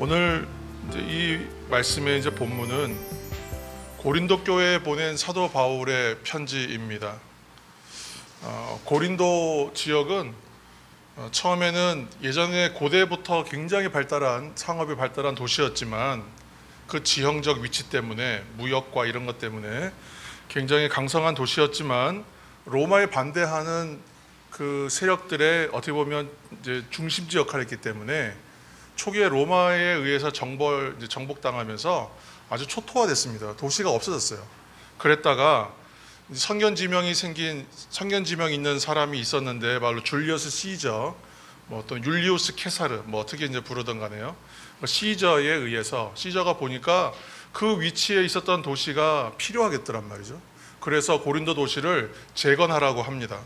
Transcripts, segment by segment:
오늘 이제 이 말씀의 이제 본문은 고린도 교회에 보낸 사도 바울의 편지입니다. 고린도 지역은 처음에는 예전에 고대부터 굉장히 상업이 발달한 도시였지만 그 지형적 위치 때문에 무역과 이런 것 때문에 굉장히 강성한 도시였지만 로마에 반대하는 그 세력들의 어떻게 보면 이제 중심지 역할을 했기 때문에 초기에 로마에 의해서 정복당하면서 아주 초토화됐습니다. 도시가 없어졌어요. 그랬다가 성견 지명이 있는 사람이 있었는데 바로 줄리어스 시저, 또 율리우스 케사르, 어떻게 이제 부르던 간에요. 시저에 의해서 시저가 보니까 그 위치에 있었던 도시가 필요하겠더란 말이죠. 그래서 고린도 도시를 재건하라고 합니다.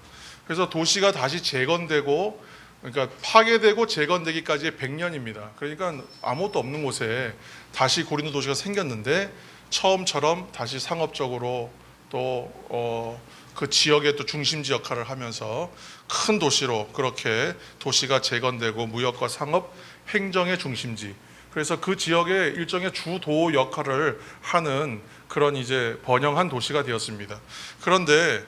그래서 도시가 다시 재건되고, 그러니까 파괴되고 재건되기까지 100년입니다. 그러니까 아무것도 없는 곳에 다시 고린도 도시가 생겼는데 처음처럼 다시 상업적으로 또 그 지역의 또 중심지 역할을 하면서 큰 도시로 그렇게 도시가 재건되고 무역과 상업, 행정의 중심지. 그래서 그 지역의 일종의 주도 역할을 하는 그런 이제 번영한 도시가 되었습니다. 그런데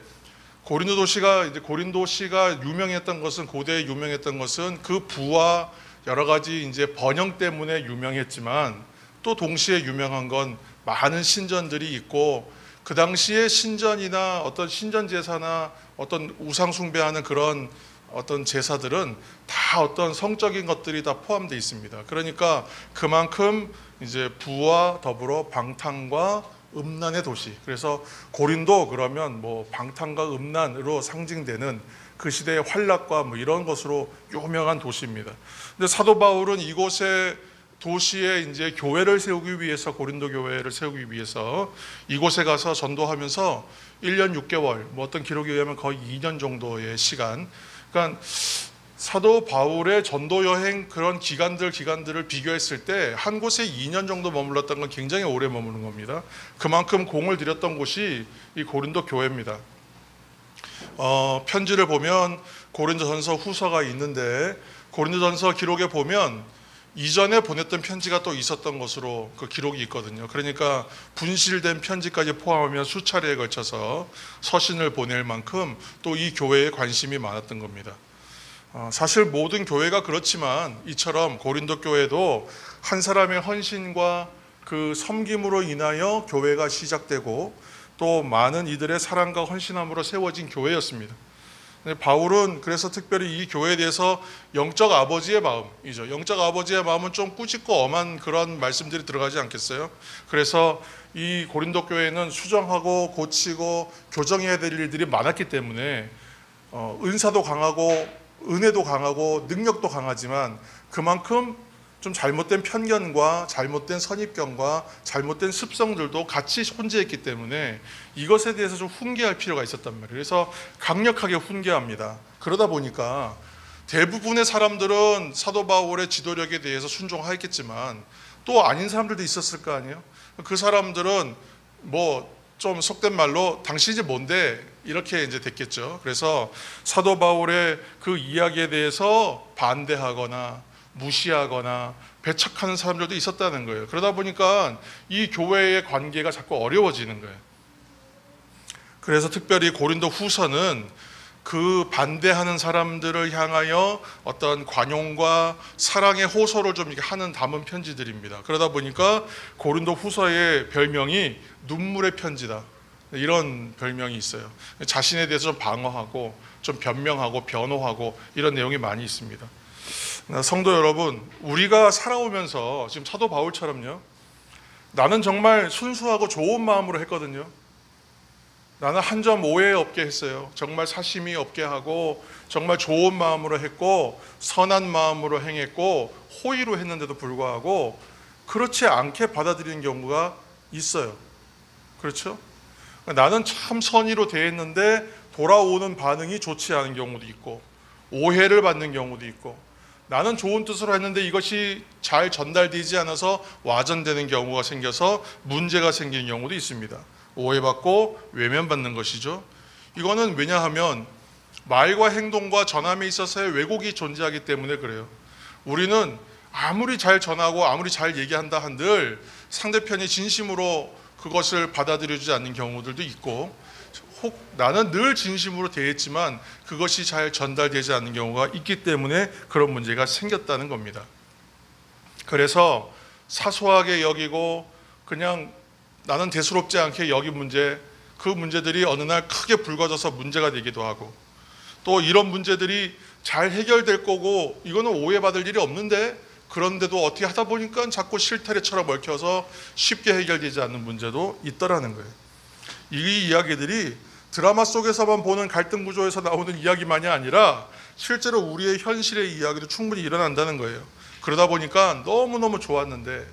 고린도시가 유명했던 것은, 고대에 유명했던 것은 그 부와 여러 가지 이제 번영 때문에 유명했지만 또 동시에 유명한 건 많은 신전들이 있고, 그 당시에 신전이나 어떤 신전 제사나 어떤 우상 숭배하는 그런 어떤 제사들은 다 어떤 성적인 것들이 다 포함되어 있습니다. 그러니까 그만큼 이제 부와 더불어 방탕과 음란의 도시. 그래서 고린도 그러면 방탕과 음란으로 상징되는 그 시대의 환락과 이런 것으로 유명한 도시입니다. 근데 사도 바울은 이곳에 도시에 이제 교회를 세우기 위해서, 고린도 교회를 세우기 위해서 이곳에 가서 전도하면서 1년 6개월, 어떤 기록에 의하면 거의 2년 정도의 시간. 그러니까 사도 바울의 전도 여행 그런 기간들을 비교했을 때 한 곳에 2년 정도 머물렀던 건 굉장히 오래 머무는 겁니다. 그만큼 공을 들였던 곳이 이 고린도 교회입니다. 편지를 보면 고린도전서 후서가 있는데, 고린도전서 기록에 보면 이전에 보냈던 편지가 또 있었던 것으로 그 기록이 있거든요. 그러니까 분실된 편지까지 포함하면 수차례에 걸쳐서 서신을 보낼 만큼 또 이 교회에 관심이 많았던 겁니다. 사실 모든 교회가 그렇지만 이처럼 고린도 교회도 한 사람의 헌신과 그 섬김으로 인하여 교회가 시작되고 또 많은 이들의 사랑과 헌신함으로 세워진 교회였습니다. 바울은 그래서 특별히 이 교회에 대해서 영적 아버지의 마음이죠. 영적 아버지의 마음은 좀 꾸짖고 엄한 그런 말씀들이 들어가지 않겠어요? 그래서 이 고린도 교회는 수정하고 고치고 교정해야 될 일들이 많았기 때문에 은사도 강하고 은혜도 강하고 능력도 강하지만 그만큼 좀 잘못된 편견과 잘못된 선입견과 잘못된 습성들도 같이 존재했기 때문에 이것에 대해서 좀 훈계할 필요가 있었단 말이에요. 그래서 강력하게 훈계합니다. 그러다 보니까 대부분의 사람들은 사도 바울의 지도력에 대해서 순종하였겠지만 또 아닌 사람들도 있었을 거 아니에요. 그 사람들은 좀 속된 말로 당신이 뭔데 이렇게 이제 됐겠죠. 그래서 사도 바울의 그 이야기에 대해서 반대하거나 무시하거나 배척하는 사람들도 있었다는 거예요. 그러다 보니까 이 교회의 관계가 자꾸 어려워지는 거예요. 그래서 특별히 고린도 후서는 그 반대하는 사람들을 향하여 어떤 관용과 사랑의 호소를 좀 이렇게 담은 편지들입니다. 그러다 보니까 고린도 후서의 별명이 눈물의 편지다, 이런 별명이 있어요. 자신에 대해서 좀 방어하고 좀 변명하고 변호하고 이런 내용이 많이 있습니다. 성도 여러분, 우리가 살아오면서 지금 사도 바울처럼요, 나는 정말 순수하고 좋은 마음으로 했거든요. 나는 한 점 오해 없게 했어요. 정말 사심이 없게 하고 정말 좋은 마음으로 했고 선한 마음으로 행했고 호의로 했는데도 불구하고 그렇지 않게 받아들이는 경우가 있어요. 그렇죠? 나는 참 선의로 대했는데 돌아오는 반응이 좋지 않은 경우도 있고 오해를 받는 경우도 있고, 나는 좋은 뜻으로 했는데 이것이 잘 전달되지 않아서 와전되는 경우가 생겨서 문제가 생기는 경우도 있습니다. 오해받고 외면받는 것이죠. 이거는 왜냐하면 말과 행동과 전함에 있어서의 왜곡이 존재하기 때문에 그래요. 우리는 아무리 잘 전하고 아무리 잘 얘기한다 한들 상대편이 진심으로 그것을 받아들여주지 않는 경우들도 있고, 혹 나는 늘 진심으로 대했지만 그것이 잘 전달되지 않는 경우가 있기 때문에 그런 문제가 생겼다는 겁니다. 그래서 사소하게 여기고 그냥 나는 대수롭지 않게 여긴 문제, 그 문제들이 어느 날 크게 불거져서 문제가 되기도 하고, 또 이런 문제들이 잘 해결될 거고 이거는 오해받을 일이 없는데 그런데도 어떻게 하다 보니까 자꾸 실타래처럼 얽혀서 쉽게 해결되지 않는 문제도 있더라는 거예요. 이 이야기들이 드라마 속에서만 보는 갈등 구조에서 나오는 이야기만이 아니라 실제로 우리의 현실의 이야기도 충분히 일어난다는 거예요. 그러다 보니까 너무너무 좋았는데,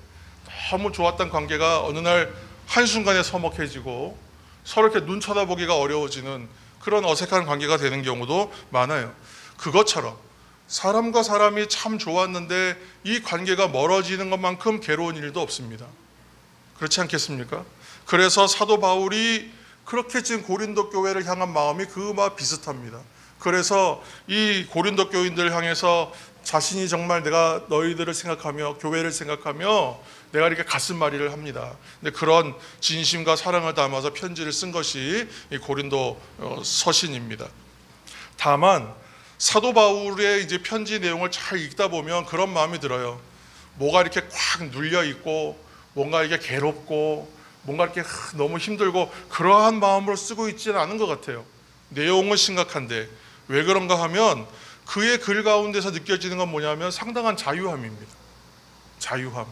너무 좋았던 관계가 어느 날 한순간에 서먹해지고 서로 이렇게 눈 쳐다보기가 어려워지는 그런 어색한 관계가 되는 경우도 많아요. 그것처럼 사람과 사람이 참 좋았는데 이 관계가 멀어지는 것만큼 괴로운 일도 없습니다. 그렇지 않겠습니까? 그래서 사도 바울이 그렇게 지금 고린도 교회를 향한 마음이 그와 비슷합니다. 그래서 이 고린도 교인들을 향해서 자신이 정말 내가 너희들을 생각하며 교회를 생각하며 내가 이렇게 가슴앓이를 합니다. 근데 그런 진심과 사랑을 담아서 편지를 쓴 것이 이 고린도 서신입니다. 다만 사도 바울의 이제 편지 내용을 잘 읽다 보면 그런 마음이 들어요. 뭐가 이렇게 꽉 눌려 있고 뭔가 이게 괴롭고 뭔가 이렇게 너무 힘들고 그러한 마음으로 쓰고 있지는 않은 것 같아요. 내용은 심각한데 왜 그런가 하면 그의 글 가운데서 느껴지는 건 뭐냐면 상당한 자유함입니다. 자유함.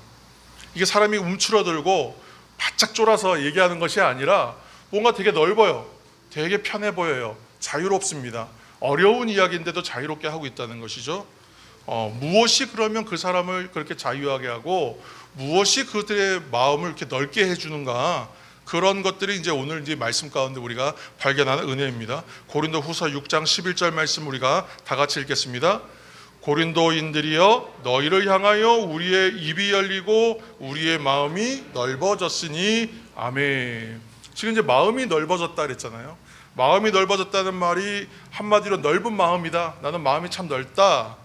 이게 사람이 움츠러들고 바짝 쫄아서 얘기하는 것이 아니라 뭔가 되게 넓어요. 되게 편해 보여요. 자유롭습니다. 어려운 이야기인데도 자유롭게 하고 있다는 것이죠. 무엇이 그러면 그 사람을 그렇게 자유하게 하고 무엇이 그들의 마음을 이렇게 넓게 해주는가, 그런 것들이 이제 오늘 이제 말씀 가운데 우리가 발견하는 은혜입니다. 고린도 후서 6장 11절 말씀 우리가 다 같이 읽겠습니다. 고린도인들이여 너희를 향하여 우리의 입이 열리고 우리의 마음이 넓어졌으니 아멘. 지금 이제 마음이 넓어졌다 그랬잖아요. 마음이 넓어졌다는 말이 한마디로 넓은 마음이다. 나는 마음이 참 넓다.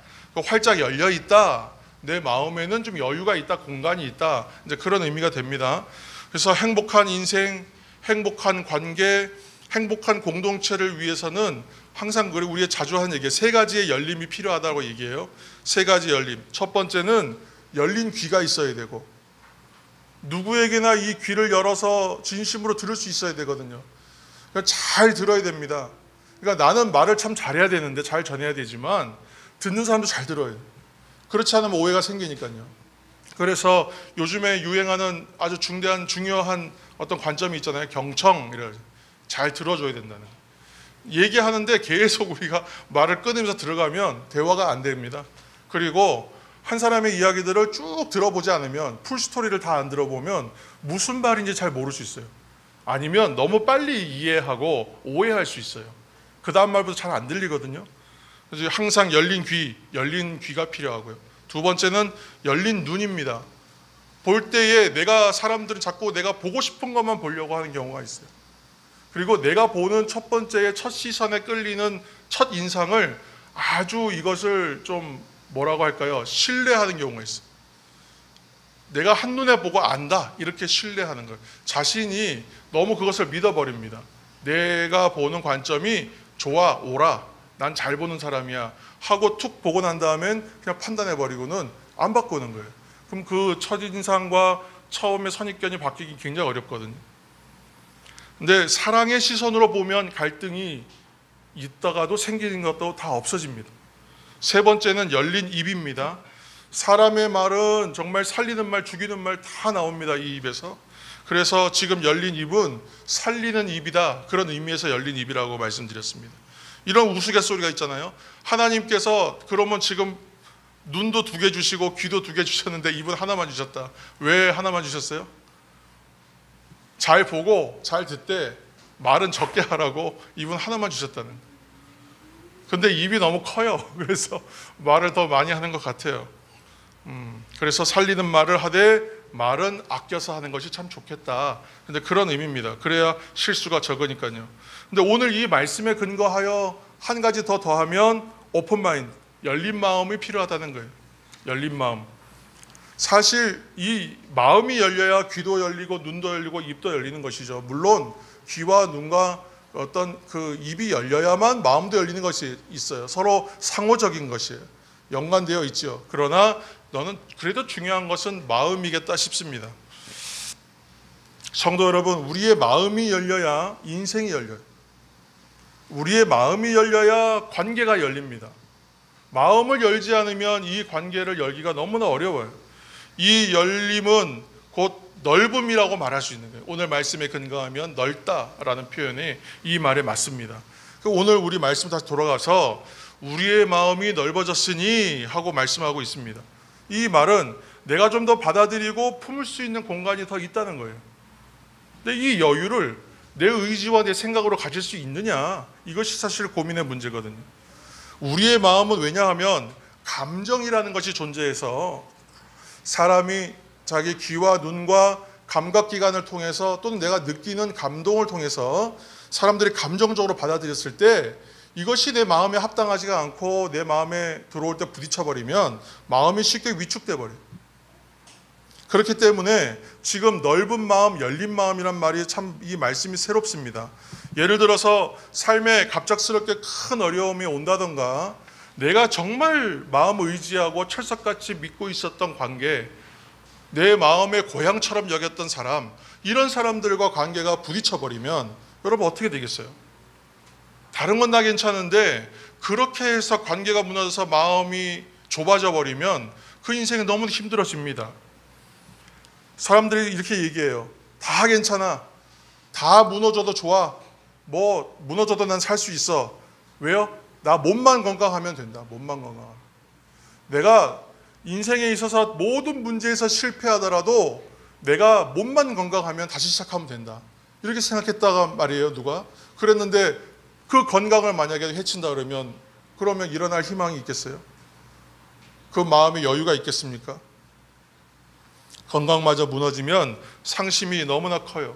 활짝 열려 있다. 내 마음에는 좀 여유가 있다. 공간이 있다. 이제 그런 의미가 됩니다. 그래서 행복한 인생, 행복한 관계, 행복한 공동체를 위해서는 항상 우리가 자주 하는 얘기예요. 세 가지의 열림이 필요하다고 얘기해요. 세 가지 열림. 첫 번째는 열린 귀가 있어야 되고, 누구에게나 이 귀를 열어서 진심으로 들을 수 있어야 되거든요. 잘 들어야 됩니다. 그러니까 나는 말을 참 잘해야 되는데, 잘 전해야 되지만 듣는 사람도 잘 들어야 돼요. 그렇지 않으면 오해가 생기니까요. 그래서 요즘에 유행하는 아주 중요한 어떤 관점이 있잖아요. 경청이라 잘 들어줘야 된다는. 얘기하는데 계속 우리가 말을 끊으면서 들어가면 대화가 안 됩니다. 그리고 한 사람의 이야기들을 쭉 들어보지 않으면, 풀스토리를 다 안 들어보면 무슨 말인지 잘 모를 수 있어요. 아니면 너무 빨리 이해하고 오해할 수 있어요. 그 다음 말부터 잘 안 들리거든요. 그래서 항상 열린 귀가 필요하고요. 두 번째는 열린 눈입니다. 볼 때에 사람들은 자꾸 내가 보고 싶은 것만 보려고 하는 경우가 있어요. 그리고 내가 보는 첫 번째의 첫 시선에 끌리는 첫 인상을 아주 이것을 좀 뭐라고 할까요? 신뢰하는 경우가 있어요. 내가 한눈에 보고 안다, 이렇게 신뢰하는 거예요. 자신이 너무 그것을 믿어버립니다. 내가 보는 관점이 좋아, 옳아, 난 잘 보는 사람이야 하고 툭 보고 난 다음엔 그냥 판단해버리고는 안 바꾸는 거예요. 그럼 그 첫인상과 처음에 선입견이 바뀌기 굉장히 어렵거든요. 근데 사랑의 시선으로 보면 갈등이 있다가도 생기는 것도 다 없어집니다. 세 번째는 열린 입입니다. 사람의 말은 정말 살리는 말, 죽이는 말 다 나옵니다. 이 입에서. 그래서 지금 열린 입은 살리는 입이다. 그런 의미에서 열린 입이라고 말씀드렸습니다. 이런 우스갯소리가 있잖아요. 하나님께서 그러면 지금 눈도 2개 주시고 귀도 2개 주셨는데 입은 하나만 주셨다. 왜 하나만 주셨어요? 잘 보고 잘 듣되 말은 적게 하라고 입은 하나만 주셨다는 거예요. 근데 입이 너무 커요. 그래서 말을 더 많이 하는 것 같아요. 그래서 살리는 말을 하되 말은 아껴서 하는 것이 참 좋겠다. 근데 그런 의미입니다. 그래야 실수가 적으니까요. 근데 오늘 이 말씀에 근거하여 한 가지 더 더하면 오픈 마인드, 열린 마음이 필요하다는 거예요. 열린 마음. 사실 이 마음이 열려야 귀도 열리고 눈도 열리고 입도 열리는 것이죠. 물론 귀와 눈과 어떤 그 입이 열려야만 마음도 열리는 것이 있어요. 서로 상호적인 것이에요. 연관되어 있죠. 그러나 너는 그래도 중요한 것은 마음이겠다 싶습니다. 성도 여러분, 우리의 마음이 열려야 인생이 열려요. 우리의 마음이 열려야 관계가 열립니다. 마음을 열지 않으면 이 관계를 열기가 너무나 어려워요. 이 열림은 곧 넓음이라고 말할 수 있는 거예요. 오늘 말씀에 근거하면 넓다라는 표현이 이 말에 맞습니다. 오늘 우리 말씀 다시 돌아가서 우리의 마음이 넓어졌으니 하고 말씀하고 있습니다. 이 말은 내가 좀 더 받아들이고 품을 수 있는 공간이 더 있다는 거예요. 근데 이 여유를 내 의지와 내 생각으로 가질 수 있느냐, 이것이 사실 고민의 문제거든요. 우리의 마음은 왜냐하면 감정이라는 것이 존재해서 사람이 자기 귀와 눈과 감각기관을 통해서 또는 내가 느끼는 감동을 통해서 사람들이 감정적으로 받아들였을 때 이것이 내 마음에 합당하지가 않고 내 마음에 들어올 때 부딪혀버리면 마음이 쉽게 위축돼 버려요. 그렇기 때문에 지금 넓은 마음, 열린 마음이란 말이 참 이 말씀이 새롭습니다. 예를 들어서 삶에 갑작스럽게 큰 어려움이 온다던가 내가 정말 마음을 의지하고 철석같이 믿고 있었던 관계, 내 마음의 고향처럼 여겼던 사람, 이런 사람들과 관계가 부딪혀버리면 여러분 어떻게 되겠어요? 다른 건 다 괜찮은데 그렇게 해서 관계가 무너져서 마음이 좁아져 버리면 그 인생이 너무 힘들어집니다. 사람들이 이렇게 얘기해요. 다 괜찮아. 다 무너져도 좋아. 뭐 무너져도 난 살 수 있어. 왜요? 나 몸만 건강하면 된다. 몸만 건강하면. 내가 인생에 있어서 모든 문제에서 실패하더라도 내가 몸만 건강하면 다시 시작하면 된다. 이렇게 생각했다가 말이에요. 누가? 그랬는데 그 건강을 만약에 해친다 그러면 일어날 희망이 있겠어요? 그 마음에 여유가 있겠습니까? 건강마저 무너지면 상심이 너무나 커요.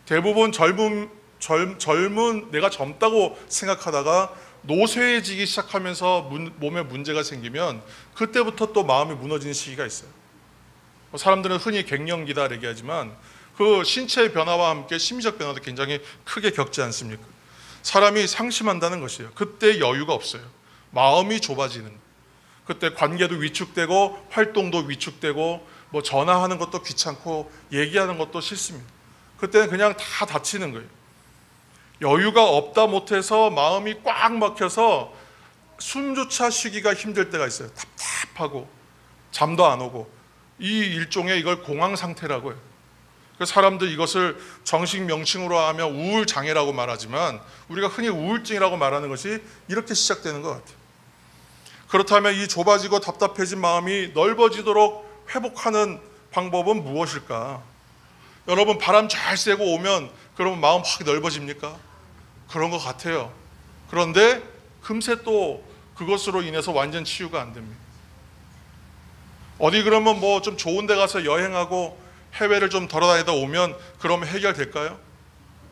대부분 젊은 내가 젊다고 생각하다가 노쇠해지기 시작하면서 몸에 문제가 생기면 그때부터 또 마음이 무너지는 시기가 있어요. 사람들은 흔히 갱년기다 얘기하지만 그 신체의 변화와 함께 심리적 변화도 굉장히 크게 겪지 않습니까? 사람이 상심한다는 것이에요. 그때 여유가 없어요. 마음이 좁아지는 거예요. 그때 관계도 위축되고 활동도 위축되고 뭐 전화하는 것도 귀찮고 얘기하는 것도 싫습니다. 그때는 그냥 다 다치는 거예요. 여유가 없다 못해서 마음이 꽉 막혀서 숨조차 쉬기가 힘들 때가 있어요. 답답하고 잠도 안 오고 이 일종의 이걸 공황 상태라고 해요. 사람들 이것을 정식 명칭으로 하면 우울장애라고 말하지만 우리가 흔히 우울증이라고 말하는 것이 이렇게 시작되는 것 같아요. 그렇다면 이 좁아지고 답답해진 마음이 넓어지도록 회복하는 방법은 무엇일까? 여러분 바람 잘 쐬고 오면 그러면 마음 확 넓어집니까? 그런 것 같아요. 그런데 금세 또 그것으로 인해서 완전 치유가 안 됩니다. 어디 그러면 뭐 좀 좋은 데 가서 여행하고 해외를 좀 돌아다니다 오면 그러면 해결될까요?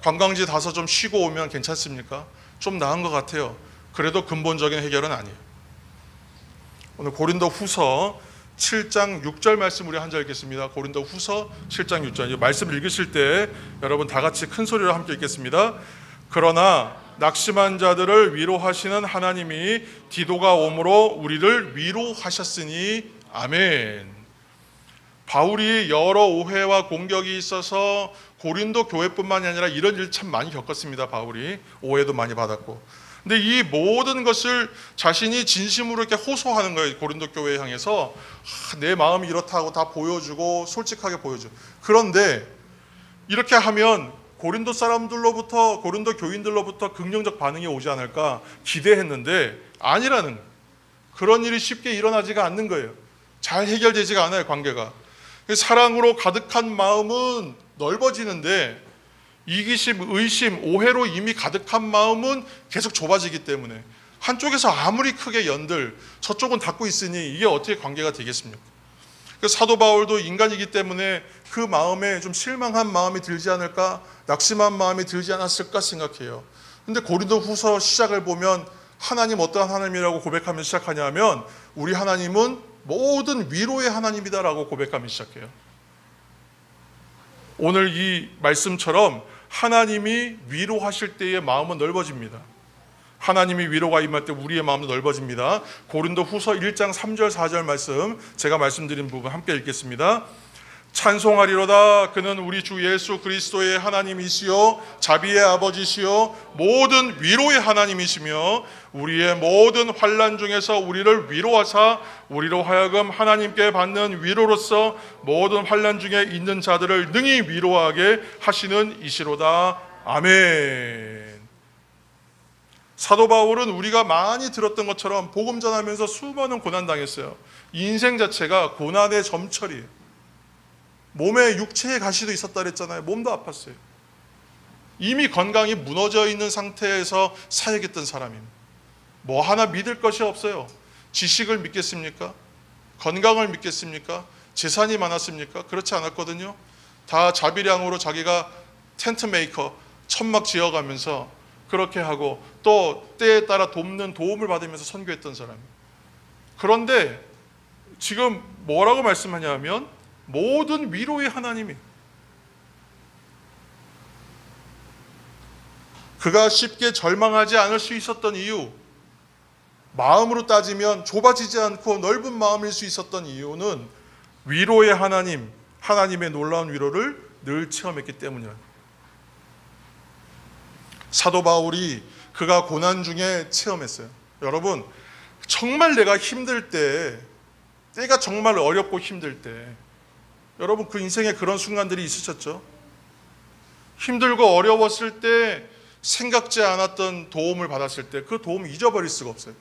관광지 가서 좀 쉬고 오면 괜찮습니까? 좀 나은 것 같아요. 그래도 근본적인 해결은 아니에요. 오늘 고린도 후서 7장 6절 말씀 우리 한 절 읽겠습니다. 고린도 후서 7장 6절. 말씀 읽으실 때 여러분 다 같이 큰 소리로 함께 읽겠습니다. 그러나 낙심한 자들을 위로하시는 하나님이 디도가 오므로 우리를 위로하셨으니 아멘. 바울이 여러 오해와 공격이 있어서 고린도 교회뿐만이 아니라 이런 일 참 많이 겪었습니다. 바울이 오해도 많이 받았고. 근데 이 모든 것을 자신이 진심으로 이렇게 호소하는 거예요. 고린도 교회에 향해서 내 마음이 이렇다고 다 보여주고 솔직하게 보여줘. 그런데 이렇게 하면 고린도 사람들로부터 고린도 교인들로부터 긍정적 반응이 오지 않을까 기대했는데 아니라는 거예요. 그런 일이 쉽게 일어나지가 않는 거예요. 잘 해결되지가 않아요. 관계가. 사랑으로 가득한 마음은 넓어지는데 이기심, 의심, 오해로 이미 가득한 마음은 계속 좁아지기 때문에 한쪽에서 아무리 크게 연들 저쪽은 닫고 있으니 이게 어떻게 관계가 되겠습니까? 사도 바울도 인간이기 때문에 그 마음에 좀 실망한 마음이 들지 않을까, 낙심한 마음이 들지 않았을까 생각해요. 근데 고린도 후서 시작을 보면 하나님 어떠한 하나님이라고 고백하면서 시작하냐면 우리 하나님은 모든 위로의 하나님이다라고 고백하기 시작해요. 오늘 이 말씀처럼 하나님이 위로하실 때의 마음은 넓어집니다. 하나님이 위로가 임할 때 우리의 마음도 넓어집니다. 고린도후서 1장 3절 4절 말씀, 제가 말씀드린 부분 함께 읽겠습니다. 찬송하리로다. 그는 우리 주 예수 그리스도의 하나님이시요 자비의 아버지시요 모든 위로의 하나님이시며 우리의 모든 환난 중에서 우리를 위로하사 우리로 하여금 하나님께 받는 위로로서 모든 환난 중에 있는 자들을 능히 위로하게 하시는 이시로다. 아멘. 사도 바울은 우리가 많이 들었던 것처럼 복음 전하면서 수많은 고난 당했어요. 인생 자체가 고난의 점철이에요. 몸에 육체의 가시도 있었다 그랬잖아요. 몸도 아팠어요. 이미 건강이 무너져 있는 상태에서 사역했던 사람입니다. 뭐 하나 믿을 것이 없어요. 지식을 믿겠습니까? 건강을 믿겠습니까? 재산이 많았습니까? 그렇지 않았거든요. 다 자비량으로 자기가 텐트 메이커, 천막 지어가면서 그렇게 하고 또 때에 따라 도움을 받으면서 선교했던 사람이에요. 그런데 지금 뭐라고 말씀하냐면 모든 위로의 하나님이 그가 쉽게 절망하지 않을 수 있었던 이유, 마음으로 따지면 좁아지지 않고 넓은 마음일 수 있었던 이유는 위로의 하나님, 하나님의 놀라운 위로를 늘 체험했기 때문이에요. 사도 바울이 그가 고난 중에 체험했어요. 여러분, 정말 내가 힘들 때, 때가 정말 어렵고 힘들 때, 여러분 그 인생에 그런 순간들이 있으셨죠? 힘들고 어려웠을 때 생각지 않았던 도움을 받았을 때 그 도움을 잊어버릴 수가 없어요.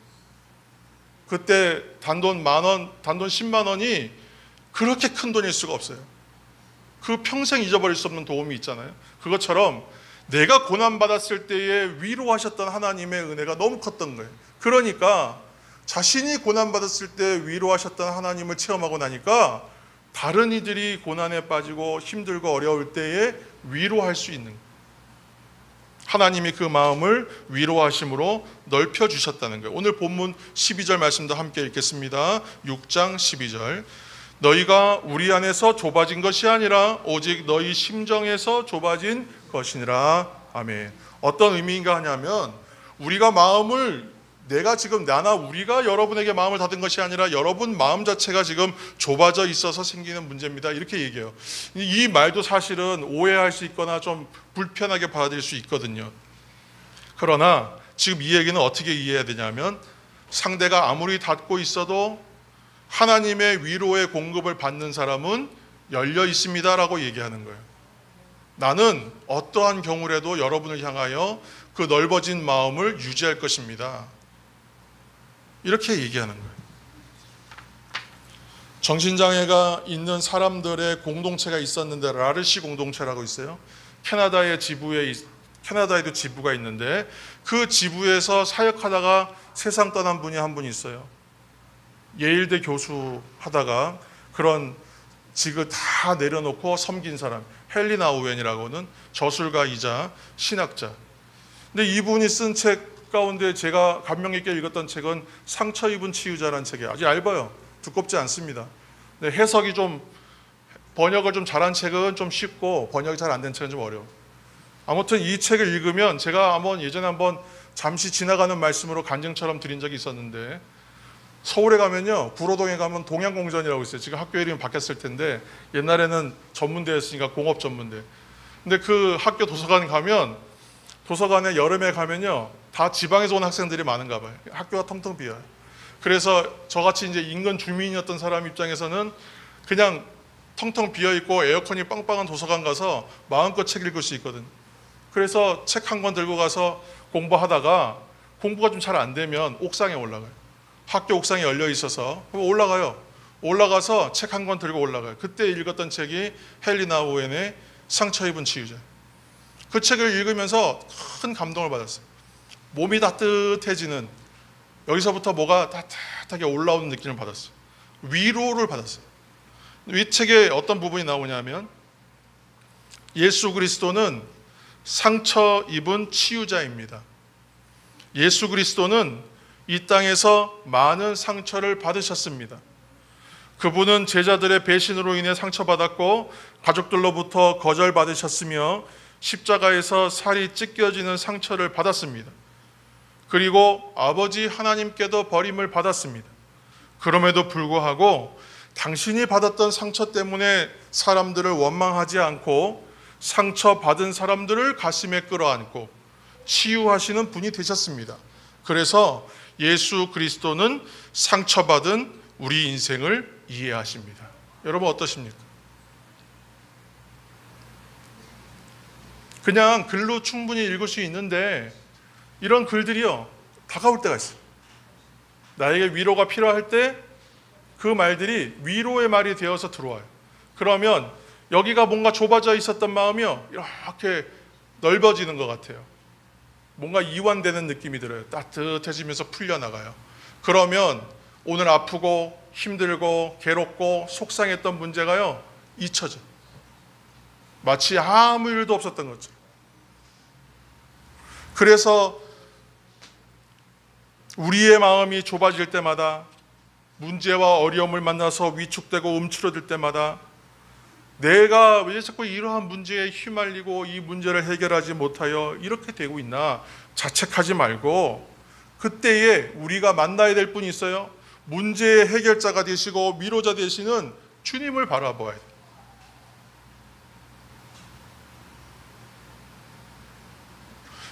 그때 단돈 10,000원, 단돈 10만 원이 그렇게 큰 돈일 수가 없어요. 그 평생 잊어버릴 수 없는 도움이 있잖아요. 그것처럼 내가 고난받았을 때에 위로하셨던 하나님의 은혜가 너무 컸던 거예요. 그러니까 자신이 고난받았을 때 위로하셨던 하나님을 체험하고 나니까 다른 이들이 고난에 빠지고 힘들고 어려울 때에 위로할 수 있는 거예요. 하나님이 그 마음을 위로하심으로 넓혀주셨다는 거예요. 오늘 본문 12절 말씀도 함께 읽겠습니다. 6장 12절. 너희가 우리 안에서 좁아진 것이 아니라 오직 너희 심정에서 좁아진 것이니라. 아멘. 어떤 의미인가 하냐면 우리가 마음을 우리가 여러분에게 마음을 닫은 것이 아니라 여러분 마음 자체가 지금 좁아져 있어서 생기는 문제입니다. 이렇게 얘기해요. 이 말도 사실은 오해할 수 있거나 좀 불편하게 받아들일 수 있거든요. 그러나 지금 이 얘기는 어떻게 이해해야 되냐면 상대가 아무리 닫고 있어도 하나님의 위로의 공급을 받는 사람은 열려 있습니다라고 얘기하는 거예요. 나는 어떠한 경우라도 여러분을 향하여 그 넓어진 마음을 유지할 것입니다. 이렇게 얘기하는 거예요. 정신장애가 있는 사람들의 공동체가 있었는데 라르시 공동체라고 있어요. 캐나다에도 지부가 있는데 그 지부에서 사역하다가 세상 떠난 분이 한 분 있어요. 예일대 교수 하다가 그런 직을 다 내려놓고 섬긴 사람, 헨리 나우엔이라고는 저술가이자 신학자. 근데 이분이 쓴 책 가운데 제가 감명 깊게 읽었던 책은 상처 입은 치유자라는 책이에요. 아주 얇아요. 두껍지 않습니다. 근데 번역을 좀 잘한 책은 좀 쉽고 번역이 잘 안 된 책은 좀 어려워. 아무튼 이 책을 읽으면 제가 예전에 한번 잠시 지나가는 말씀으로 간증처럼 드린 적이 있었는데 서울에 가면요, 구로동에 가면 동양공전이라고 있어요. 지금 학교 이름이 바뀌었을 텐데 옛날에는 전문대였으니까 공업 전문대. 근데 그 학교 도서관 가면 도서관에 여름에 가면요 다 지방에서 온 학생들이 많은가 봐요. 학교가 텅텅 비어요. 그래서 저같이 이제 인근 주민이었던 사람 입장에서는 그냥 텅텅 비어있고 에어컨이 빵빵한 도서관 가서 마음껏 책 읽을 수 있거든. 그래서 책 한 권 들고 가서 공부하다가 공부가 좀 잘 안 되면 옥상에 올라가요. 학교 옥상에 열려 있어서 올라가요. 올라가서 책 한 권 들고 올라가요. 그때 읽었던 책이 헨리 나우엔의 상처 입은 치유자. 그 책을 읽으면서 큰 감동을 받았어요. 몸이 따뜻해지는, 여기서부터 뭐가 따뜻하게 올라오는 느낌을 받았어요. 위로를 받았어요. 이 책에 어떤 부분이 나오냐면 예수 그리스도는 상처 입은 치유자입니다. 예수 그리스도는 이 땅에서 많은 상처를 받으셨습니다. 그분은 제자들의 배신으로 인해 상처받았고 가족들로부터 거절받으셨으며 십자가에서 살이 찢겨지는 상처를 받았습니다. 그리고 아버지 하나님께도 버림을 받았습니다. 그럼에도 불구하고 당신이 받았던 상처 때문에 사람들을 원망하지 않고 상처받은 사람들을 가슴에 끌어안고 치유하시는 분이 되셨습니다. 그래서 예수 그리스도는 상처받은 우리 인생을 이해하십니다. 여러분 어떠십니까? 그냥 글로 충분히 읽을 수 있는데 이런 글들이요, 다가올 때가 있어요. 나에게 위로가 필요할 때 그 말들이 위로의 말이 되어서 들어와요. 그러면 여기가 뭔가 좁아져 있었던 마음이요, 이렇게 넓어지는 것 같아요. 뭔가 이완되는 느낌이 들어요. 따뜻해지면서 풀려나가요. 그러면 오늘 아프고 힘들고 괴롭고 속상했던 문제가요, 잊혀져. 마치 아무 일도 없었던 것처럼. 그래서 우리의 마음이 좁아질 때마다, 문제와 어려움을 만나서 위축되고 움츠러들 때마다 내가 왜 자꾸 이러한 문제에 휘말리고 이 문제를 해결하지 못하여 이렇게 되고 있나 자책하지 말고, 그때에 우리가 만나야 될 분이 있어요. 문제의 해결자가 되시고 위로자 되시는 주님을 바라보아야 돼요.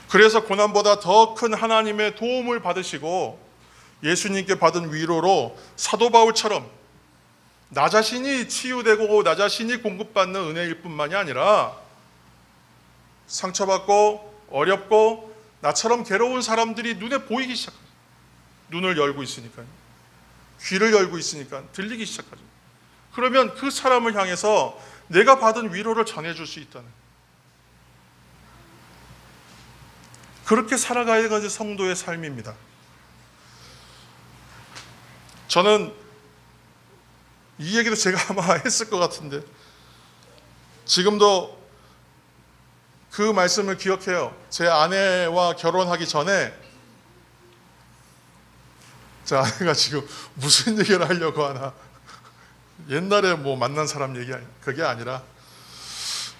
그래서 고난보다 더 큰 하나님의 도움을 받으시고 예수님께 받은 위로로 사도 바울처럼 나 자신이 치유되고 나 자신이 공급받는 은혜일 뿐만이 아니라 상처받고 어렵고 나처럼 괴로운 사람들이 눈에 보이기 시작해요. 눈을 열고 있으니까요. 귀를 열고 있으니까 들리기 시작하죠. 그러면 그 사람을 향해서 내가 받은 위로를 전해줄 수 있다는, 그렇게 살아가야 하는 것이 성도의 삶입니다. 저는 이 얘기도 제가 아마 했을 것 같은데 지금도 그 말씀을 기억해요. 제 아내와 결혼하기 전에 제 아내가 지금 무슨 얘기를 하려고 하나, 옛날에 뭐 만난 사람 얘기, 그게 아니라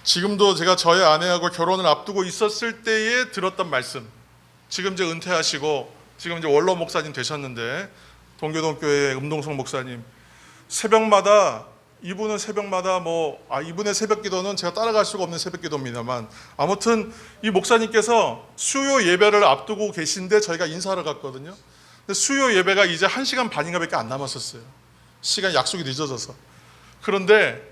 지금도 제가 저의 아내하고 결혼을 앞두고 있었을 때에 들었던 말씀, 지금 이제 은퇴하시고 지금 이제 원로 목사님 되셨는데 동교동교회 음동성 목사님, 새벽마다, 이분은 새벽마다 이분의 새벽 기도는 제가 따라갈 수가 없는 새벽 기도입니다만, 아무튼 이 목사님께서 수요 예배를 앞두고 계신데 저희가 인사를 갔거든요. 근데 수요 예배가 이제 1시간 반인가 밖에 안 남았었어요. 시간 약속이 늦어져서. 그런데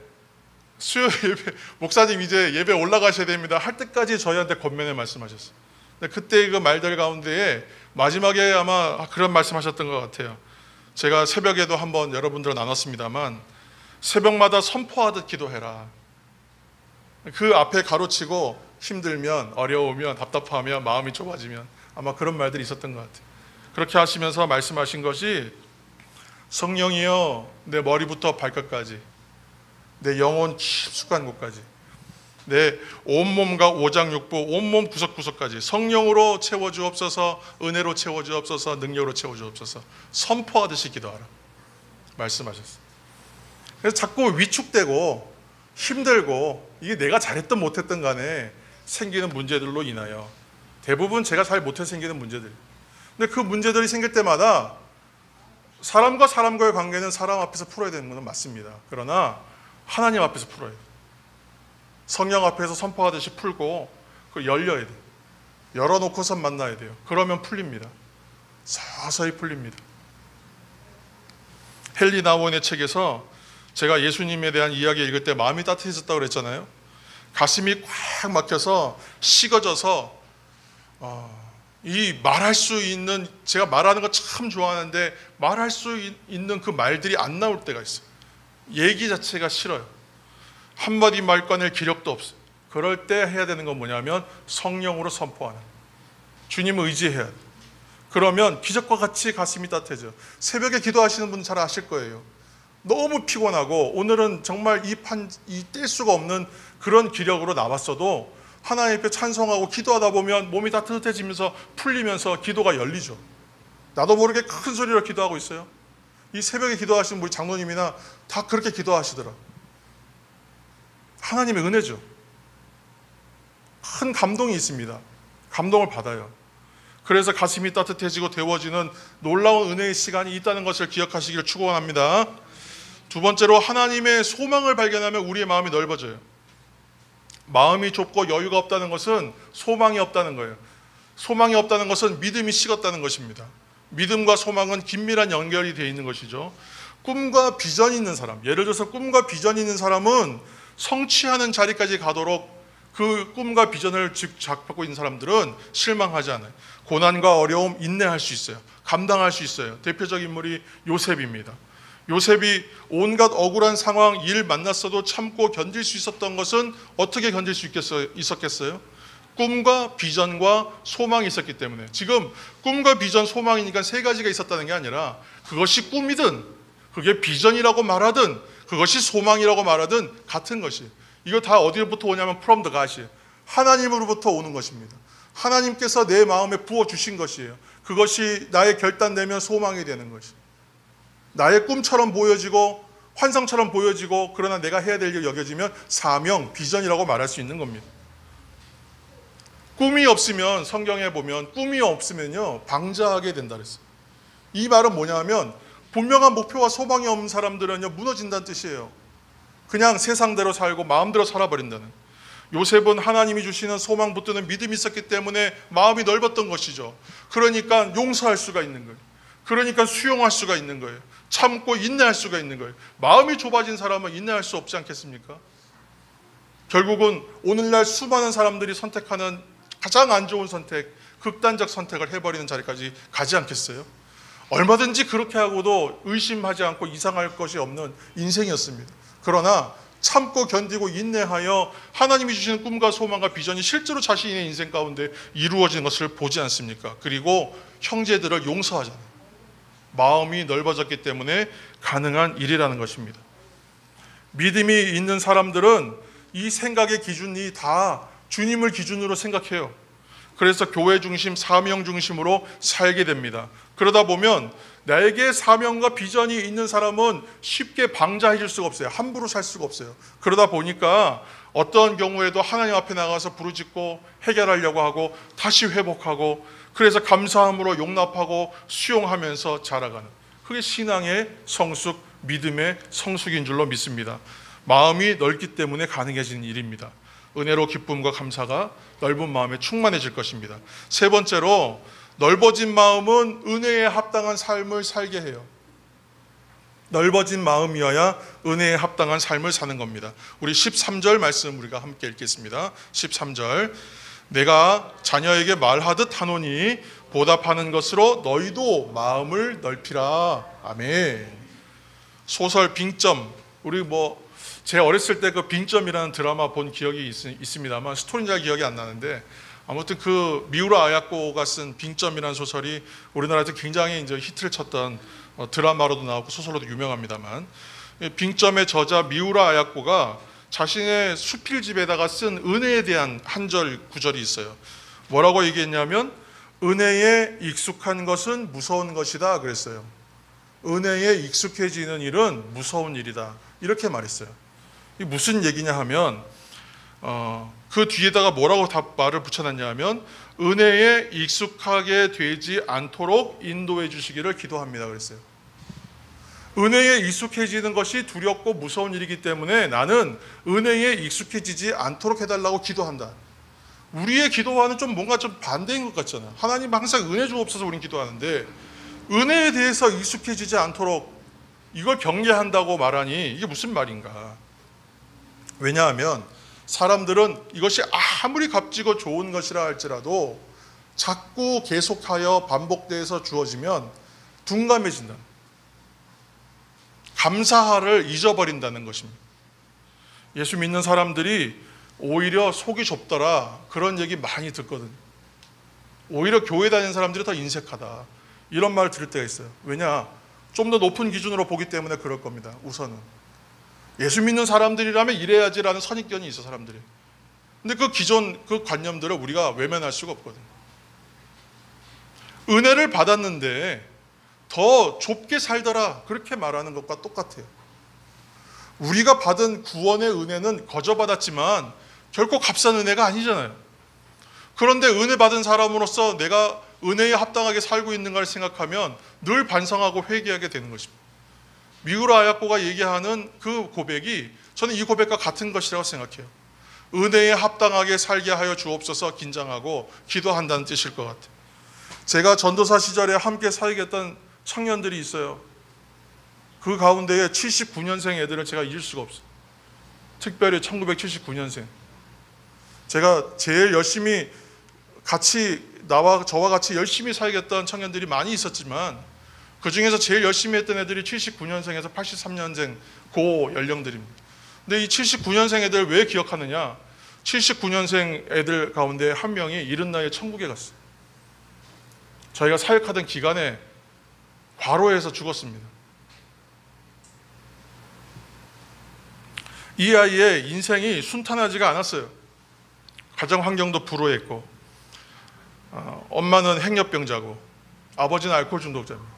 수요 예배, 목사님 이제 예배 올라가셔야 됩니다 할 때까지 저희한테 겉면에 말씀하셨어요. 근데 그때 그 말들 가운데에 마지막에 아마 그런 말씀하셨던 것 같아요. 제가 새벽에도 한번 여러분들과 나눴습니다만, 새벽마다 선포하듯 기도해라. 그 앞에 가로치고 힘들면, 어려우면, 답답하면, 마음이 좁아지면, 아마 그런 말들이 있었던 것 같아요. 그렇게 하시면서 말씀하신 것이, 성령이여 내 머리부터 발끝까지, 내 영혼 깊숙한 곳까지, 내 온몸과 오장육부, 온몸 구석구석까지 성령으로 채워주옵소서, 은혜로 채워주옵소서, 능력으로 채워주옵소서, 선포하듯이 기도하라 말씀하셨어요. 그래서 자꾸 위축되고 힘들고, 이게 내가 잘했든 못했든 간에 생기는 문제들로 인하여, 대부분 제가 잘 못해 생기는 문제들, 근데 그 문제들이 생길 때마다 사람과 사람과의 관계는 사람 앞에서 풀어야 되는 건 맞습니다. 그러나 하나님 앞에서 풀어야 돼요. 성령 앞에서 선포하듯이 풀고 그걸 열려야 돼요. 열어놓고서 만나야 돼요. 그러면 풀립니다. 서서히 풀립니다. 헨리 나우원의 책에서 제가 예수님에 대한 이야기 읽을 때 마음이 따뜻해졌다고 그랬잖아요. 가슴이 꽉 막혀서 식어져서 이 말할 수 있는, 제가 말하는 거 참 좋아하는데 말할 수 있는 그 말들이 안 나올 때가 있어요. 얘기 자체가 싫어요. 한마디 말 꺼낼 기력도 없어요. 그럴 때 해야 되는 건 뭐냐면 성령으로 선포하는, 주님을 의지해야 돼요. 그러면 기적과 같이 가슴이 따뜻해져요. 새벽에 기도하시는 분 잘 아실 거예요. 너무 피곤하고 오늘은 정말 이 뗄 수가 없는 그런 기력으로 나왔어도 하나님 앞에 찬송하고 기도하다 보면 몸이 따뜻해지면서 풀리면서 기도가 열리죠. 나도 모르게 큰 소리로 기도하고 있어요. 이 새벽에 기도하시는 우리 장로님이나 다 그렇게 기도하시더라. 하나님의 은혜죠. 큰 감동이 있습니다. 감동을 받아요. 그래서 가슴이 따뜻해지고 데워지는 놀라운 은혜의 시간이 있다는 것을 기억하시기를 축원합니다. 두 번째로 하나님의 소망을 발견하면 우리의 마음이 넓어져요. 마음이 좁고 여유가 없다는 것은 소망이 없다는 거예요. 소망이 없다는 것은 믿음이 식었다는 것입니다. 믿음과 소망은 긴밀한 연결이 되어 있는 것이죠. 꿈과 비전이 있는 사람, 예를 들어서 꿈과 비전이 있는 사람은 성취하는 자리까지 가도록 그 꿈과 비전을 잡고 있는 사람들은 실망하지 않아요. 고난과 어려움 인내할 수 있어요. 감당할 수 있어요. 대표적인 인물이 요셉입니다. 요셉이 온갖 억울한 상황, 일 만났어도 참고 견딜 수 있었던 것은 어떻게 견딜 수 있었겠어요? 꿈과 비전과 소망이 있었기 때문에. 지금 꿈과 비전, 소망이니까 세 가지가 있었다는 게 아니라 그것이 꿈이든 그게 비전이라고 말하든 그것이 소망이라고 말하든 같은 것이. 이거 다 어디로부터 오냐면 from the God이에요. 하나님으로부터 오는 것입니다. 하나님께서 내 마음에 부어주신 것이에요. 그것이 나의 결단되면 소망이 되는 것이. 나의 꿈처럼 보여지고 환상처럼 보여지고 그러나 내가 해야 될 일 여겨지면 사명, 비전이라고 말할 수 있는 겁니다. 꿈이 없으면 성경에 보면 꿈이 없으면요 방자하게 된다 그랬어요. 이 말은 뭐냐면 분명한 목표와 소망이 없는 사람들은요 무너진다는 뜻이에요. 그냥 세상대로 살고 마음대로 살아버린다는. 요셉은 하나님이 주시는 소망 붙드는 믿음이 있었기 때문에 마음이 넓었던 것이죠. 그러니까 용서할 수가 있는 거예요. 그러니까 수용할 수가 있는 거예요. 참고 인내할 수가 있는 거예요. 마음이 좁아진 사람은 인내할 수 없지 않겠습니까? 결국은 오늘날 수많은 사람들이 선택하는 가장 안 좋은 선택, 극단적 선택을 해버리는 자리까지 가지 않겠어요? 얼마든지 그렇게 하고도 의심하지 않고 이상할 것이 없는 인생이었습니다. 그러나 참고 견디고 인내하여 하나님이 주시는 꿈과 소망과 비전이 실제로 자신의 인생 가운데 이루어지는 것을 보지 않습니까? 그리고 형제들을 용서하잖아요. 마음이 넓어졌기 때문에 가능한 일이라는 것입니다. 믿음이 있는 사람들은 이 생각의 기준이 다 주님을 기준으로 생각해요. 그래서 교회 중심, 사명 중심으로 살게 됩니다. 그러다 보면 나에게 사명과 비전이 있는 사람은 쉽게 방자해질 수가 없어요. 함부로 살 수가 없어요. 그러다 보니까 어떤 경우에도 하나님 앞에 나가서 부르짖고 해결하려고 하고 다시 회복하고 그래서 감사함으로 용납하고 수용하면서 자라가는, 그게 신앙의 성숙, 믿음의 성숙인 줄로 믿습니다. 마음이 넓기 때문에 가능해지는 일입니다. 은혜로 기쁨과 감사가 넓은 마음에 충만해질 것입니다. 세 번째로 넓어진 마음은 은혜에 합당한 삶을 살게 해요. 넓어진 마음이어야 은혜에 합당한 삶을 사는 겁니다. 우리 13절 말씀 우리가 함께 읽겠습니다. 13절, 내가 자녀에게 말하듯 하노니 보답하는 것으로 너희도 마음을 넓히라. 아멘. 소설 빙점, 우리 제 어렸을 때 그 빙점이라는 드라마 본 기억이 있습니다만 스토리는 잘 기억이 안 나는데, 아무튼 그 미우라 아야코가 쓴 빙점이라는 소설이 우리나라에서 굉장히 이제 히트를 쳤던 드라마로도 나오고 소설로도 유명합니다만, 빙점의 저자 미우라 아야코가 자신의 수필집에다가 쓴 은혜에 대한 한 절 구절이 있어요. 뭐라고 얘기했냐면 은혜에 익숙한 것은 무서운 것이다 그랬어요. 은혜에 익숙해지는 일은 무서운 일이다 이렇게 말했어요. 이게 무슨 얘기냐 하면 그 뒤에다가 뭐라고 말을 붙여놨냐 하면 은혜에 익숙하게 되지 않도록 인도해 주시기를 기도합니다 그랬어요. 은혜에 익숙해지는 것이 두렵고 무서운 일이기 때문에 나는 은혜에 익숙해지지 않도록 해달라고 기도한다. 우리의 기도와는 좀 뭔가 좀 반대인 것 같잖아요. 하나님 항상 은혜 주옵소서 우리는 기도하는데 은혜에 대해서 익숙해지지 않도록 이걸 경계한다고 말하니 이게 무슨 말인가. 왜냐하면 사람들은 이것이 아무리 값지고 좋은 것이라 할지라도 자꾸 계속하여 반복돼서 주어지면 둔감해진다. 감사를 잊어버린다는 것입니다. 예수 믿는 사람들이 오히려 속이 좁더라 그런 얘기 많이 듣거든요. 오히려 교회 다니는 사람들이 더 인색하다 이런 말을 들을 때가 있어요. 왜냐? 좀 더 높은 기준으로 보기 때문에 그럴 겁니다. 우선은 예수 믿는 사람들이라면 이래야지라는 선입견이 있어 사람들이. 근데 그 기존 그 관념들을 우리가 외면할 수가 없거든요. 은혜를 받았는데 더 좁게 살더라 그렇게 말하는 것과 똑같아요. 우리가 받은 구원의 은혜는 거저받았지만 결코 값싼 은혜가 아니잖아요. 그런데 은혜 받은 사람으로서 내가 은혜에 합당하게 살고 있는가를 생각하면 늘 반성하고 회개하게 되는 것입니다. 미우라 아야코가 얘기하는 그 고백이 저는 이 고백과 같은 것이라고 생각해요. 은혜에 합당하게 살게 하여 주옵소서 긴장하고 기도한다는 뜻일 것 같아요. 제가 전도사 시절에 함께 사역했던 청년들이 있어요. 그 가운데에 79년생 애들은 제가 잊을 수가 없어요. 특별히 1979년생. 제가 제일 열심히 저와 같이 열심히 사역했던 청년들이 많이 있었지만 그 중에서 제일 열심히 했던 애들이 79년생에서 83년생 고 연령들입니다. 근데 이 79년생 애들 왜 기억하느냐? 79년생 애들 가운데 한 명이 이른 나이에 천국에 갔어요. 저희가 사역하던 기간에 과로해서 죽었습니다. 이 아이의 인생이 순탄하지가 않았어요. 가정 환경도 불우했고 엄마는 행렬병자고 아버지는 알코올 중독자입니다.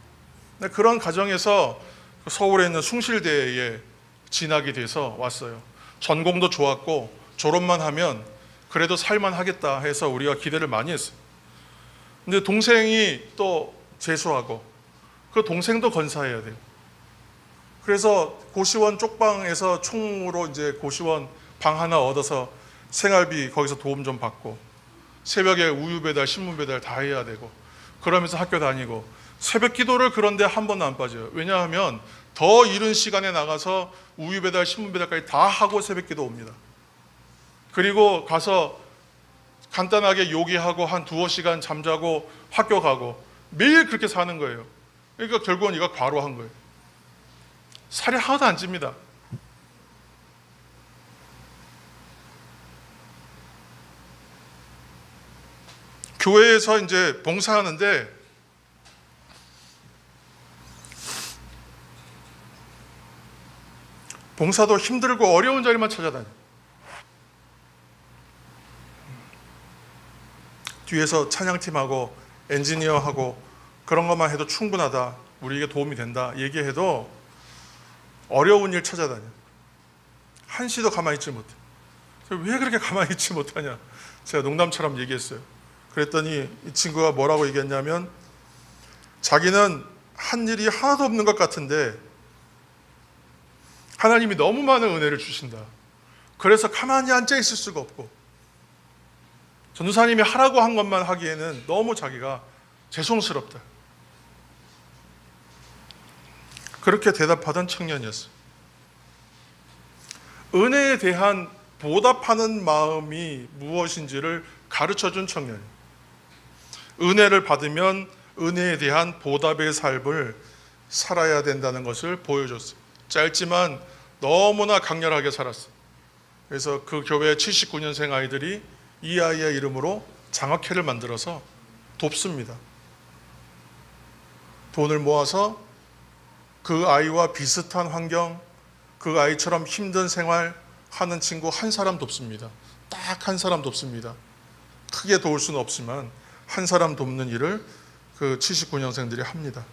그런 가정에서 서울에 있는 숭실대에 진학이 돼서 왔어요. 전공도 좋았고 졸업만 하면 그래도 살만하겠다 해서 우리가 기대를 많이 했어요. 근데 동생이 또 재수하고 그 동생도 건사해야 돼요. 그래서 고시원 쪽방에서 총으로 이제 고시원 방 하나 얻어서 생활비 거기서 도움 좀 받고 새벽에 우유 배달, 신문 배달 다 해야 되고 그러면서 학교 다니고 새벽 기도를 그런데 한 번도 안 빠져요. 왜냐하면 더 이른 시간에 나가서 우유 배달, 신문 배달까지 다 하고 새벽 기도 옵니다. 그리고 가서 간단하게 요기하고 한 두어 시간 잠자고 학교 가고 매일 그렇게 사는 거예요. 그러니까 결국은 이거 과로한 거예요. 살이 하나도 안 찝니다. 교회에서 이제 봉사하는데 봉사도 힘들고 어려운 자리만 찾아다녀요. 뒤에서 찬양팀하고 엔지니어하고 그런 것만 해도 충분하다, 우리에게 도움이 된다 얘기해도 어려운 일 찾아다녀요. 한시도 가만히 있지 못해. 왜 그렇게 가만히 있지 못하냐, 제가 농담처럼 얘기했어요. 그랬더니 이 친구가 뭐라고 얘기했냐면 자기는 한 일이 하나도 없는 것 같은데 하나님이 너무 많은 은혜를 주신다. 그래서 가만히 앉아 있을 수가 없고 전도사님이 하라고 한 것만 하기에는 너무 자기가 죄송스럽다. 그렇게 대답하던 청년이었어요. 은혜에 대한 보답하는 마음이 무엇인지를 가르쳐준 청년이에요. 은혜를 받으면 은혜에 대한 보답의 삶을 살아야 된다는 것을 보여줬어요. 짧지만 너무나 강렬하게 살았어요. 그래서 그 교회 79년생 아이들이 이 아이의 이름으로 장학회를 만들어서 돕습니다. 돈을 모아서 그 아이와 비슷한 환경, 그 아이처럼 힘든 생활 하는 친구 한 사람 돕습니다. 딱 한 사람 돕습니다. 크게 도울 수는 없지만 한 사람 돕는 일을 그 79년생들이 합니다.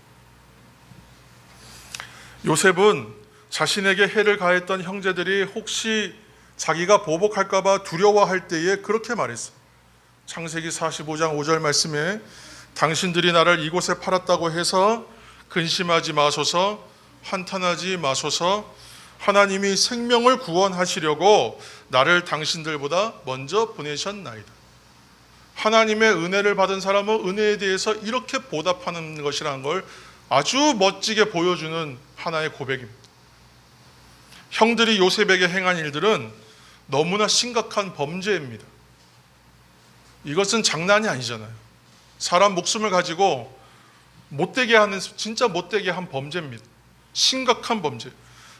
요셉은 자신에게 해를 가했던 형제들이 혹시 자기가 보복할까 봐 두려워할 때에 그렇게 말했어요. 창세기 45장 5절 말씀에 당신들이 나를 이곳에 팔았다고 해서 근심하지 마소서, 한탄하지 마소서. 하나님이 생명을 구원하시려고 나를 당신들보다 먼저 보내셨나이다. 하나님의 은혜를 받은 사람은 은혜에 대해서 이렇게 보답하는 것이라는 걸 아주 멋지게 보여주는 하나의 고백입니다. 형들이 요셉에게 행한 일들은 너무나 심각한 범죄입니다. 이것은 장난이 아니잖아요. 사람 목숨을 가지고 못되게 하는, 진짜 못되게 한 범죄입니다. 심각한 범죄.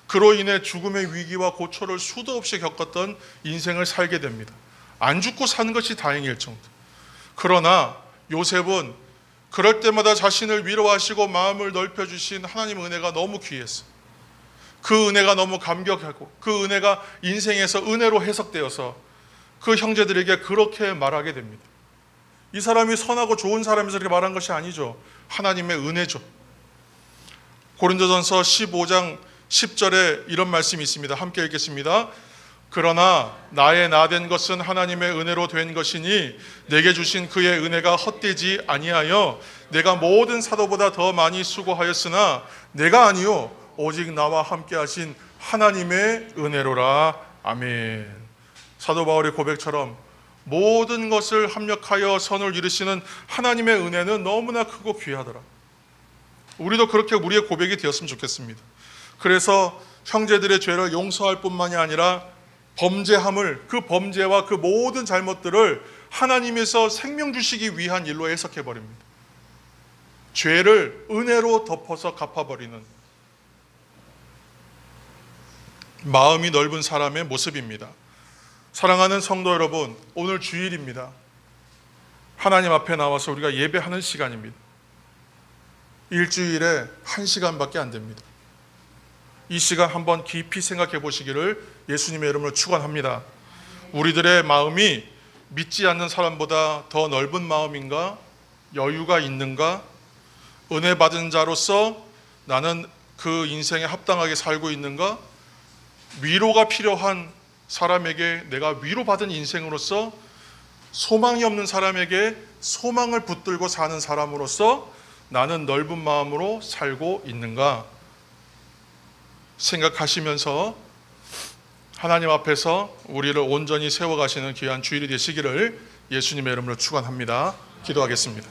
그로 인해 죽음의 위기와 고초를 수도 없이 겪었던 인생을 살게 됩니다. 안 죽고 사는 것이 다행일 정도. 그러나 요셉은 그럴 때마다 자신을 위로하시고 마음을 넓혀주신 하나님의 은혜가 너무 귀했어요. 그 은혜가 너무 감격하고 그 은혜가 인생에서 은혜로 해석되어서 그 형제들에게 그렇게 말하게 됩니다. 이 사람이 선하고 좋은 사람에서 그렇게 말한 것이 아니죠. 하나님의 은혜죠. 고린도전서 15장 10절에 이런 말씀이 있습니다. 함께 읽겠습니다. 그러나 나의 나된 것은 하나님의 은혜로 된 것이니 내게 주신 그의 은혜가 헛되지 아니하여 내가 모든 사도보다 더 많이 수고하였으나 내가 아니요 오직 나와 함께 하신 하나님의 은혜로라. 아멘. 사도 바울의 고백처럼 모든 것을 합력하여 선을 이루시는 하나님의 은혜는 너무나 크고 귀하더라. 우리도 그렇게 우리의 고백이 되었으면 좋겠습니다. 그래서 형제들의 죄를 용서할 뿐만이 아니라 범죄함을, 그 범죄와 그 모든 잘못들을 하나님에서 생명 주시기 위한 일로 해석해 버립니다. 죄를 은혜로 덮어서 갚아버리는 마음이 넓은 사람의 모습입니다. 사랑하는 성도 여러분, 오늘 주일입니다. 하나님 앞에 나와서 우리가 예배하는 시간입니다. 일주일에 1시간밖에 안 됩니다. 이 시간 한번 깊이 생각해 보시기를 예수님의 이름으로 축원합니다. 우리들의 마음이 믿지 않는 사람보다 더 넓은 마음인가? 여유가 있는가? 은혜 받은 자로서 나는 그 인생에 합당하게 살고 있는가? 위로가 필요한 사람에게 내가 위로받은 인생으로서, 소망이 없는 사람에게 소망을 붙들고 사는 사람으로서 나는 넓은 마음으로 살고 있는가 생각하시면서 하나님 앞에서 우리를 온전히 세워가시는 귀한 주일이 되시기를 예수님의 이름으로 축원합니다. 기도하겠습니다.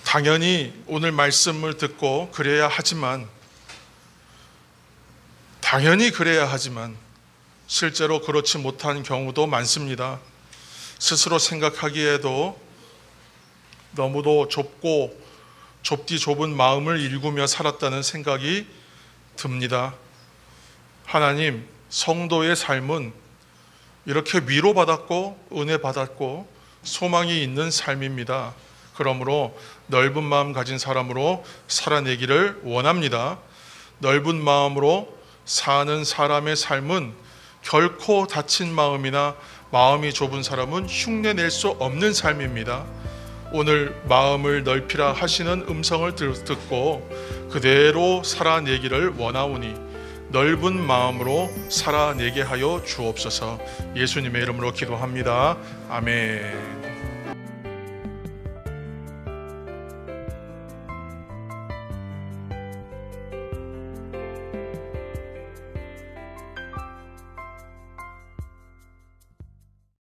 당연히 오늘 말씀을 듣고 그래야 하지만 실제로 그렇지 못한 경우도 많습니다. 스스로 생각하기에도 너무도 좁디 좁은 마음을 일구며 살았다는 생각이 듭니다. 하나님, 성도의 삶은 이렇게 위로받았고 은혜 받았고 소망이 있는 삶입니다. 그러므로 넓은 마음 가진 사람으로 살아내기를 원합니다. 넓은 마음으로 사는 사람의 삶은 결코 닫힌 마음이나 마음이 좁은 사람은 흉내낼 수 없는 삶입니다. 오늘 마음을 넓히라 하시는 음성을 듣고 그대로 살아내기를 원하오니 넓은 마음으로 살아내게 하여 주옵소서. 예수님의 이름으로 기도합니다. 아멘.